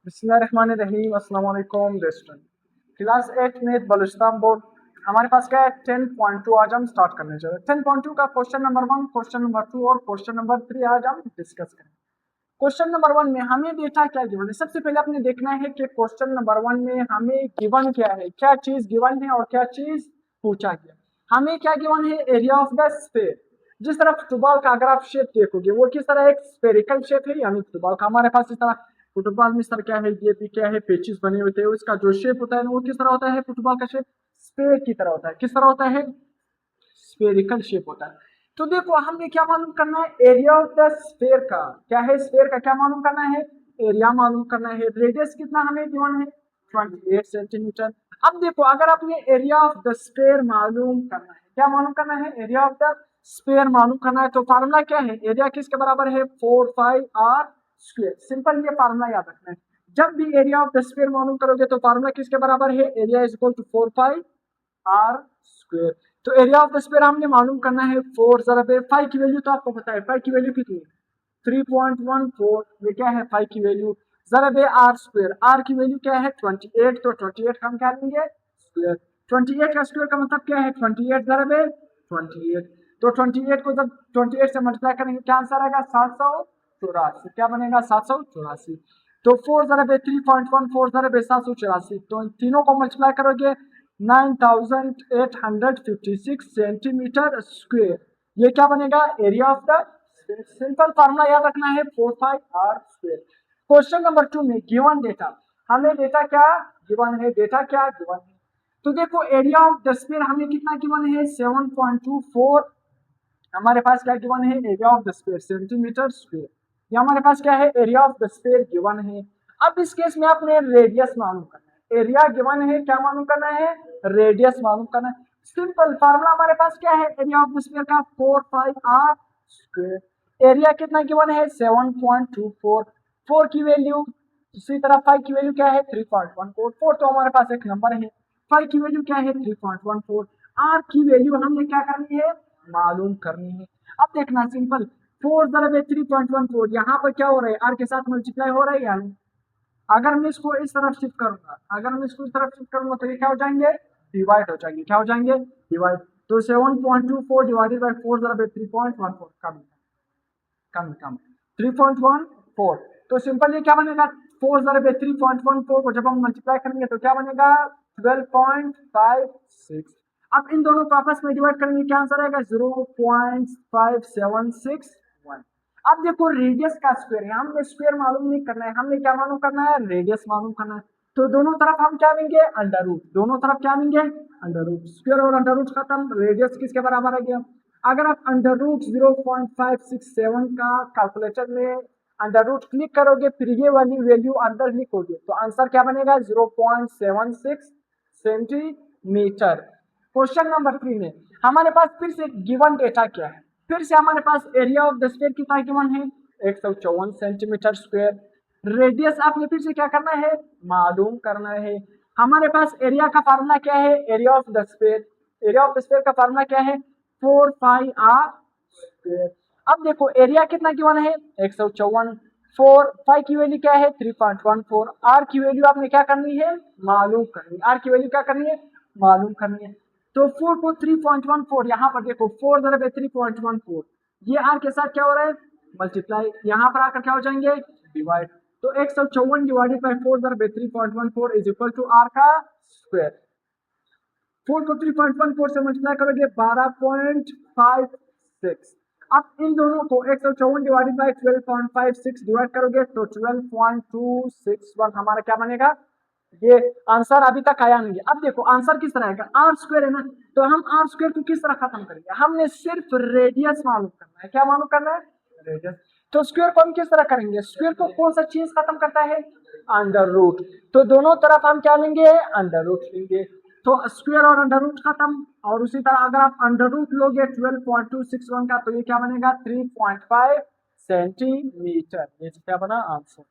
बिस्मिल्लाहिर्रहमानिर्रहीम। अस्सलाम वालेकुम दोस्तों। क्लास 8 में बलूचिस्तान बोर्ड हमारे पास क्या है 10.2। आज हम स्टार्ट करने जा रहे हैं 10.2 का क्वेश्चन नंबर 1, क्वेश्चन नंबर 2 और क्वेश्चन नंबर 3 आज हम डिस्कस करेंगे। क्वेश्चन नंबर 1 में हमें डेटा क्या गिवन है। सबसे पहले आपने देखना है कि क्वेश्चन नंबर 1 में हमें गिवन क्या है, क्या चीज गिवन है और क्या चीज पूछा गया। हमें क्या गिवन है, एरिया ऑफ द स्फीयर। जिस तरह फुटबॉल का अगर आप शेप देखोगे वो किस तरह एक स्फेरिकल शेप है, यानी फुटबॉल का हमारे पास इस तरह फुटबॉल में सर क्या है, ये भी क्या है, पेचेस बने हुए थे। उसका जो शेप होता है वो किस तरह होता है, फुटबॉल का शेप स्फीयर की तरह होता है। किस तरह होता है, स्फेरिकल शेप होता है। तो देखो हमें क्या मालूम करना है, एरिया ऑफ द स्फीयर का क्या है, स्फीयर का क्या मालूम करना है, एरिया मालूम करना है। रेडियस कितना हमें गिवन है, 28 सेंटीमीटर। अब देखो अगर आपने एरिया ऑफ द स्फीयर मालूम करना है, क्या मालूम करना है, एरिया ऑफ द स्फीयर मालूम करना है, तो फार्मूला क्या है, एरिया किसके बराबर है, 4πr स्क्वायर। सिंपल ये फार्मूला याद रखना है। जब भी एरिया ऑफ द स्फीयर मालूम करोगे तो फार्मूला किसके बराबर है, area is equal to 4πr square. तो एरिया ऑफ द स्फीयर हमने मालूम करना है 4 जरा पे 5 की वैल्यू तो आपको पता है, 5 की वैल्यू कितनी है, 3.14। ये क्या है 5 की वैल्यू, जरा बे आर स्क्वायर, आर की वैल्यू क्या है 28। तो 28 हम क्या लेंगे स्क्वायर, 28 का स्क्वायर का मतलब क्या है 28 जरा बे 28। तो 28 को जब 28 से मल्टीप्लाई करेंगे क्या आंसर आएगा 784। क्या बनेगा 784। तो 4 जरा बे 3.14 जरा बे 784, तो इन तीनों को मल्टीप्लाई करोगे 9856 सेंटीमीटर स्क्वायर। ये क्या बनेगा, area of the. Simple formula याद रखना है 4πr स्क्वायर। क्वेश्चन नंबर 2 में गिवन डेटा, हमें डेटा क्या गिवन है, डेटा क्या गिवन है। तो देखो एरिया ऑफ द स्फीयर हमें कितना गिवन है 7.24। हमारे पास क्या गिवन है, area of the sphere centimetre square. ये हमारे पास क्या है, area of the sphere given है। अब इस केस में आपने रेडियस मालूम करना है, एरिया गिवन है, क्या मालूम करना है, रेडियस मालूम करना है। सिंपल फार्मूला हमारे पास क्या है, एरिया ऑफ द स्फीयर का 4πr स्क्वायर। एरिया कितना गिवन है 7.24, 4 की वैल्यू, इसी तरह 5 की वैल्यू क्या है 3.14, 4 तो हमारे पास एक नंबर है, 5 की वैल्यू क्या है 3.14। आर की वैल्यू हमने क्या करनी है, मालूम करनी है। अब देखना सिंपल, 4 जरा 3.14, यहाँ पर क्या हो रहा है, आर के साथ मल्टीप्लाई हो रहा है यानी। अगर मैं इसको इस तरफ शिफ्ट करूंगा, अगर मैं इसको इस तरफ शिफ्ट करूंगा तो ये क्या हो जाएंगे, डिवाइड हो जाएंगे। क्या हो जाएंगे, डिवाइड। तो 7.24 डिवाइडेड बाई 4 जरा 3.14, कम कम कम 3.14। तो सिंपल ये क्या बनेगा, 4 जरा 3.14 को जब हम मल्टीप्लाई करेंगे तो क्या बनेगा 12.56। अब इन दोनों को आपस में डिवाइड करेंगे, क्या आंसर आएगा 0.5761। अब देखो रेडियस का स्क्वायर है, हमने स्क्वायर मालूम नहीं करना है, हमने क्या मालूम करना है, रेडियस मालूम करना है। तो दोनों तरफ हम क्या लेंगे, अंडर रूट। दोनों तरफ क्या लेंगे, अंडर रूट। स्क्वायर और अंडर रूट खत्म, रेडियस किसके बराबर आ गया। अगर आप अंडर रूट 0.567 का कैलकुलेटर में अंडर रूट क्लिक करोगे फिर ये वाली वैल्यू अंदर लिखोगे तो आंसर क्या बनेगा 0.76 सेंटीमीटर। क्वेश्चन नंबर 3 में हमारे पास फिर से गिवन डेटा क्या है, फिर से हमारे पास एरिया ऑफ द स्फीयर कितना गिवन है 154 सेंटीमीटर स्क्वायर। रेडियस आपने फिर से क्या करना है, मालूम करना है। हमारे पास एरिया का फार्मूला क्या है, area of the sphere, area of the sphere का फार्मूला क्या है 4πr स्क्वायर। अब देखो एरिया कितना गिवन है 154, 4 5 की वैल्यू क्या है 3.14, आर की वैल्यू आपने क्या करनी है, मालूम करनी है। आर की वैल्यू क्या करनी है, मालूम करनी है। तो 4 को 3.14, यहाँ पर देखो 4 जरा 3.14, ये आर के साथ क्या हो रहा है मल्टीप्लाई, यहाँ पर आकर क्या हो जाएंगे डिवाइड। तो 154 डिवाइडेड बाई 4 जरा 3.14 इज इक्वल टू आर का स्क्वायर। 4 को 3.14 से मल्टीप्लाई करोगे 12.56। अब इन दोनों को 154 डिवाइडेड बाई 12.56 डिवाइड करोगे तो 12.261 हमारा क्या बनेगा, ये आंसर अभी तक आया नहीं है। अब देखो आंसर किस तरह आएगा, आर स्क्वायर है ना, तो हम आर स्क्वायर को किस तरह खत्म करेंगे, हमने सिर्फ रेडियस मालूम करना है। क्या मालूम करना है, रेडियस। तो स्क्वायर को हम किस तरह करेंगे, स्क्वायर को कौन सा चीज खत्म करता है, अंडर रूट। तो दोनों तरफ हम क्या लेंगे, अंडर रूट लेंगे। तो स्क्वायर और अंडर रूट खत्म, और उसी तरह अगर आप अंडर रूट लोगे 12.261 का तो ये क्या बनेगा 3.5 सेंटीमीटर। ये क्या बना आंसर।